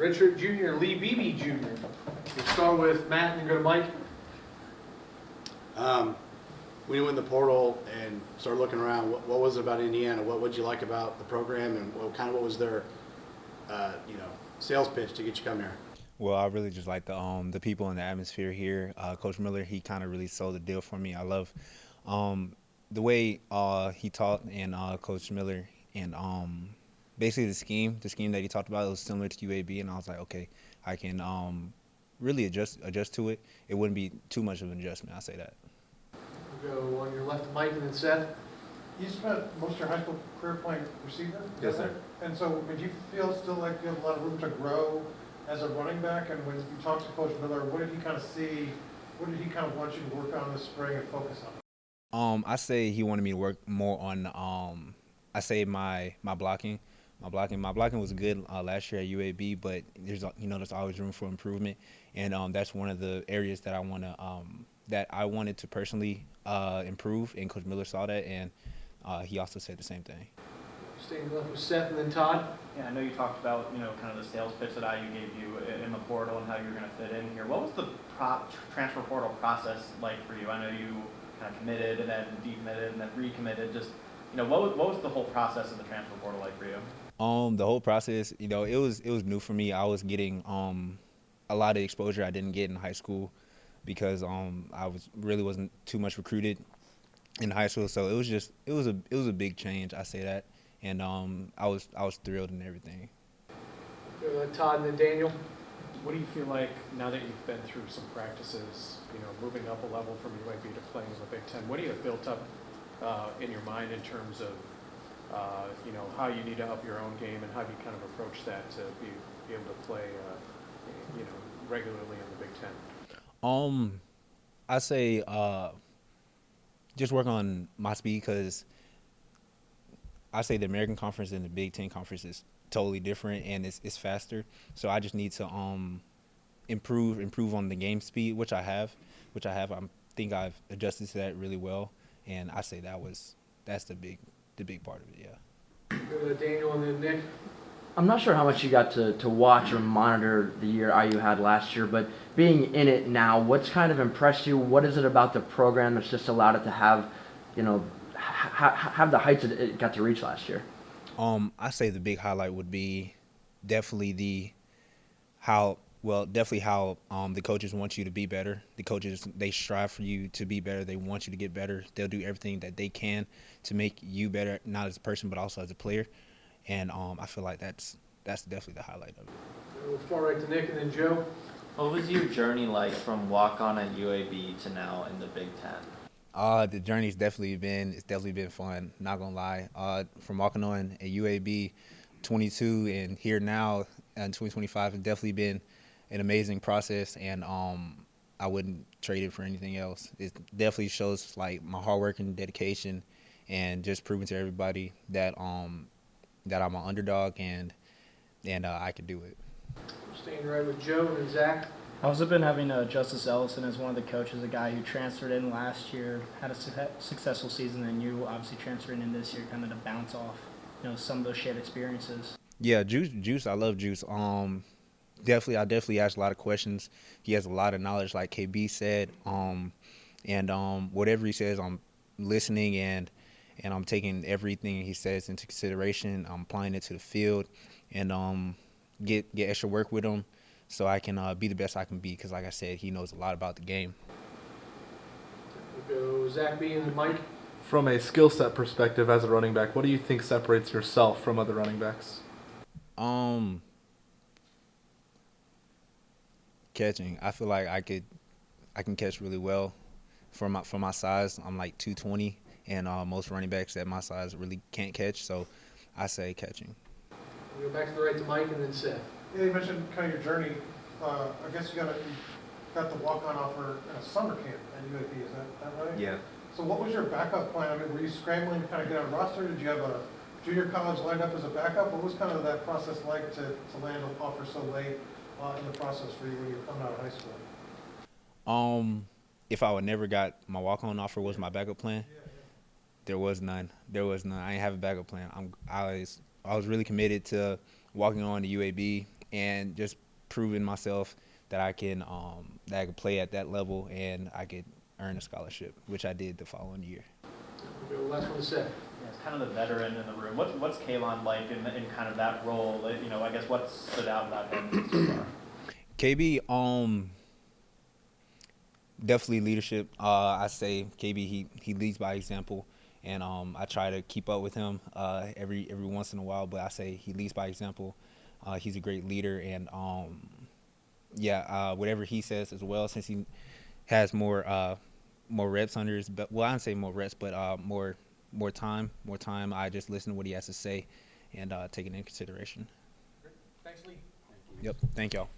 redshirt junior Lee Beebe Jr. We'll start with Matt and go to Mike. When you went in the portal and started looking around, what was it about Indiana? What did you like about the program, and what was their, sales pitch to get you come here? Well, I really just like the people and the atmosphere here. Coach Miller, he kind of really sold the deal for me. I love the way he taught, and Coach Miller, and basically the scheme that he talked about, it was similar to UAB, and I was like, okay, I can really adjust to it. It wouldn't be too much of an adjustment. I say that. We'll go on your left, Mike, and then Seth. You spent most of your high school career playing receiver? Yes, sir. And so did you feel still like you have a lot of room to grow as a running back? And when you talked to Coach Miller, what did he kind of see? What did he kind of want you to work on this spring and focus on? I say he wanted me to work more on I say my blocking. My blocking was good last year at UAB, but there's always room for improvement, and that's one of the areas that I wanted to personally improve, and Coach Miller saw that, and he also said the same thing. Staying left with Seth and then Todd. Yeah, I know you talked about, kind of the sales pitch that IU gave you in the portal and how you're going to fit in here. What was the transfer portal process like for you? I know you kind of committed and then decommitted and then recommitted. Just, what was the whole process of the transfer portal like for you? The whole process, it was new for me. I was getting a lot of exposure I didn't get in high school because I wasn't too much recruited in high school. So it was a big change. I say that. And I was thrilled and everything. Todd and then Daniel. What do you feel like now that you've been through some practices, moving up a level from UAB to playing in the Big Ten? What do you have built up in your mind in terms of, how you need to up your own game, and how do you kind of approach that to be able to play, regularly in the Big Ten? I say just work on my speed, because I say the American Conference and the Big Ten Conference is totally different, and it's faster. So I just need to improve on the game speed, which I have. I think I've adjusted to that really well, and I say that's the big part of it. Yeah. Go to Daniel and then Nick. I'm not sure how much you got to watch or monitor the year IU had last year, but being in it now, what's kind of impressed you? What is it about the program that's just allowed it to have, have the heights it got to reach last year? I say the big highlight would be definitely how the coaches want you to be better. The coaches, they strive for you to be better. They want you to get better. They'll do everything that they can to make you better, not as a person, but also as a player. And I feel like that's definitely the highlight of it. We'll far right to Nick and then Joe. What was your journey like from walk-on at UAB to now in the Big Ten? The journey's definitely been fun, not gonna lie. From walking on at UAB 22 and here now in 2025, it's definitely been an amazing process, and I wouldn't trade it for anything else. It definitely shows like my hard work and dedication, and just proving to everybody that I'm an underdog and I could do it. Staying right with Joe and then Zach. How's it been having Justice Ellison as one of the coaches, a guy who transferred in last year, had a successful season, and you obviously transferring in this year, kind of to bounce off, some of those shared experiences? Yeah, Juice, I love Juice. I definitely ask a lot of questions. He has a lot of knowledge, like KB said. And whatever he says, I'm listening, and I'm taking everything he says into consideration. I'm applying it to the field, and get extra work with him, so I can be the best I can be, because like I said, he knows a lot about the game. We'll go Zach B and Mike. From a skill set perspective as a running back, what do you think separates yourself from other running backs? Catching. I feel like I can catch really well. For my size, I'm like 220, and most running backs at my size really can't catch, so I say catching. We'll go back to the right to Mike and then Seth. Yeah, you mentioned kind of your journey. I guess you got the walk-on offer in a summer camp at UAB. Is that right? Yeah. So what was your backup plan? I mean, were you scrambling to kind of get on a roster? Did you have a junior college lined up as a backup? What was kind of that process like to land an offer so late in the process for you when you were coming out of high school? If I would never got my walk-on offer, was my backup plan? There was none. I didn't have a backup plan. I was really committed to walking on to UAB. and just proving myself that I can play at that level and I could earn a scholarship, which I did the following year. Okay, well, last one is Seth. Yeah, it's kind of the veteran in the room. What's Kalon like in kind of that role? You know, I guess what stood out about him so far? KB, definitely leadership. I say KB, he leads by example, and I try to keep up with him every once in a while. But I say he leads by example. He's a great leader, and whatever he says as well, since he has more reps under his belt. Well, I don't say more reps, but more time. I just listen to what he has to say and take it into consideration. Thanks, Lee. Yep. Thank y'all.